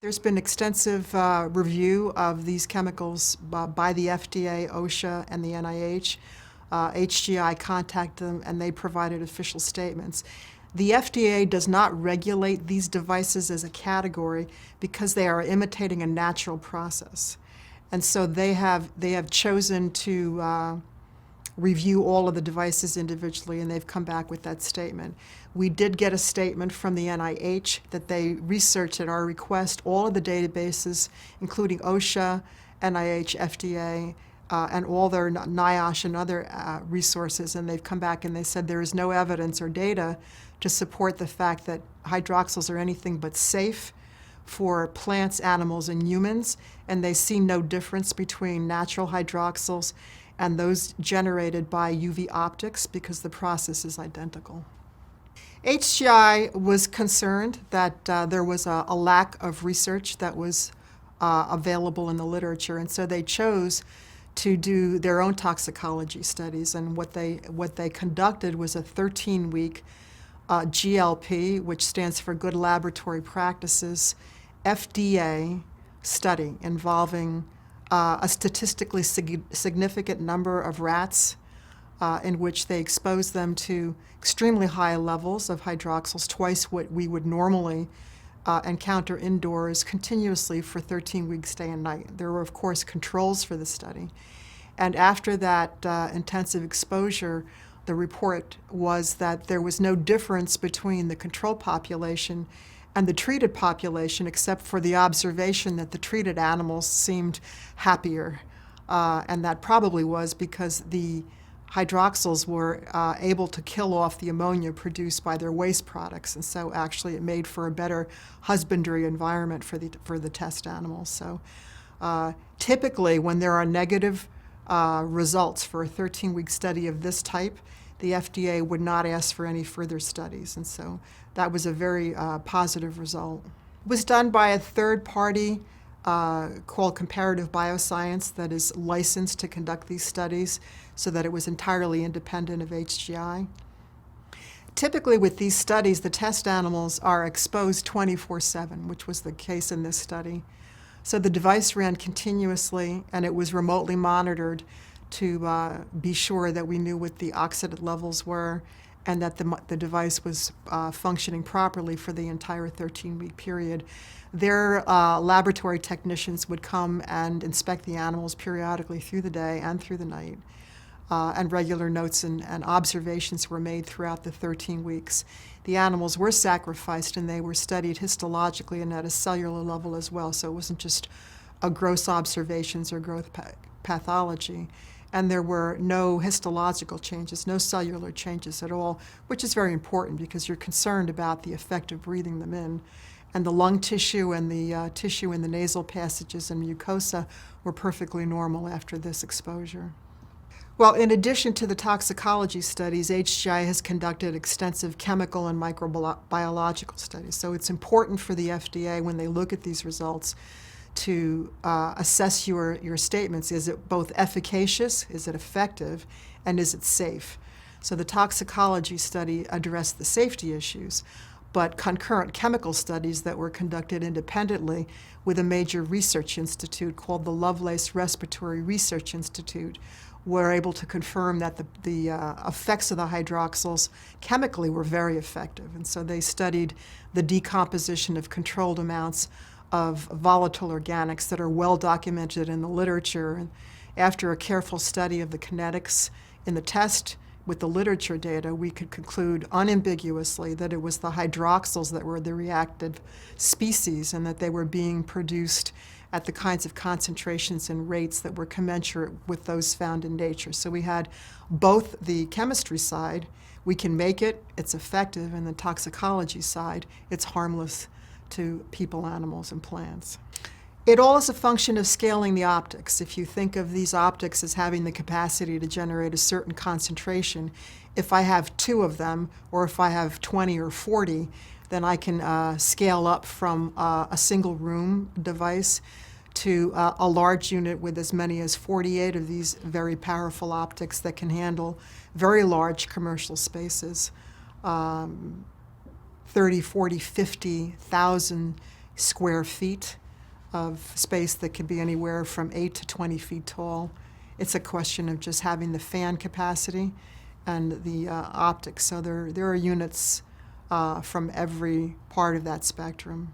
There's been extensive review of these chemicals by the FDA, OSHA, and the NIH. HGI contacted them, and they provided official statements. The FDA does not regulate these devices as a category because they are imitating a natural process. And so they have chosen to review all of the devices individually, and they've come back with that statement. We did get a statement from the NIH that they researched at our request all of the databases, including OSHA, NIH, FDA, and all their NIOSH and other resources, and they've come back and they said there is no evidence or data to support the fact that hydroxyls are anything but safe for plants, animals, and humans, and they see no difference between natural hydroxyls and those generated by UV optics because the process is identical. HGI was concerned that there was a lack of research that was available in the literature, and so they chose to do their own toxicology studies. And what they conducted was a 13-week GLP, which stands for Good Laboratory Practices, FDA study involving a statistically significant number of rats in which they exposed them to extremely high levels of hydroxyls, twice what we would normally encounter indoors, continuously for 13 weeks, day and night. There were, of course, controls for the study. And after that intensive exposure, the report was that there was no difference between the control population and the treated population, except for the observation that the treated animals seemed happier. And that probably was because the hydroxyls were able to kill off the ammonia produced by their waste products, and so actually it made for a better husbandry environment for the test animals. So typically when there are negative results for a 13-week study of this type, the FDA would not ask for any further studies, and so that was a very positive result. It was done by a third party called Comparative Bioscience that is licensed to conduct these studies, so that it was entirely independent of HGI. Typically with these studies, the test animals are exposed 24/7, which was the case in this study. So the device ran continuously, and it was remotely monitored to be sure that we knew what the oxidant levels were and that the device was functioning properly for the entire 13-week period. Their laboratory technicians would come and inspect the animals periodically through the day and through the night, and regular notes and observations were made throughout the 13 weeks. The animals were sacrificed, and they were studied histologically and at a cellular level as well, so it wasn't just a gross observations or growth pathology. And there were no histological changes, no cellular changes at all, which is very important because you're concerned about the effect of breathing them in. And the lung tissue and the tissue in the nasal passages and mucosa were perfectly normal after this exposure. Well, in addition to the toxicology studies, HGI has conducted extensive chemical and microbiological studies. So it's important for the FDA, when they look at these results, to assess your statements. Is it both efficacious, is it effective, and is it safe? So the toxicology study addressed the safety issues, but concurrent chemical studies that were conducted independently with a major research institute called the Lovelace Respiratory Research Institute were able to confirm that the effects of the hydroxyls chemically were very effective. And so they studied the decomposition of controlled amounts of volatile organics that are well documented in the literature. And after a careful study of the kinetics in the test with the literature data, we could conclude unambiguously that it was the hydroxyls that were the reactive species and that they were being produced at the kinds of concentrations and rates that were commensurate with those found in nature. So we had both the chemistry side, we can make it, it's effective, and the toxicology side, it's harmless to people, animals, and plants. It all is a function of scaling the optics. If you think of these optics as having the capacity to generate a certain concentration, if I have 2 of them, or if I have 20 or 40, then I can scale up from a single room device to a large unit with as many as 48 of these very powerful optics that can handle very large commercial spaces, 30, 40, 50,000 square feet of space that can be anywhere from 8 to 20 feet tall. It's a question of just having the fan capacity and the optics. So there are units from every part of that spectrum.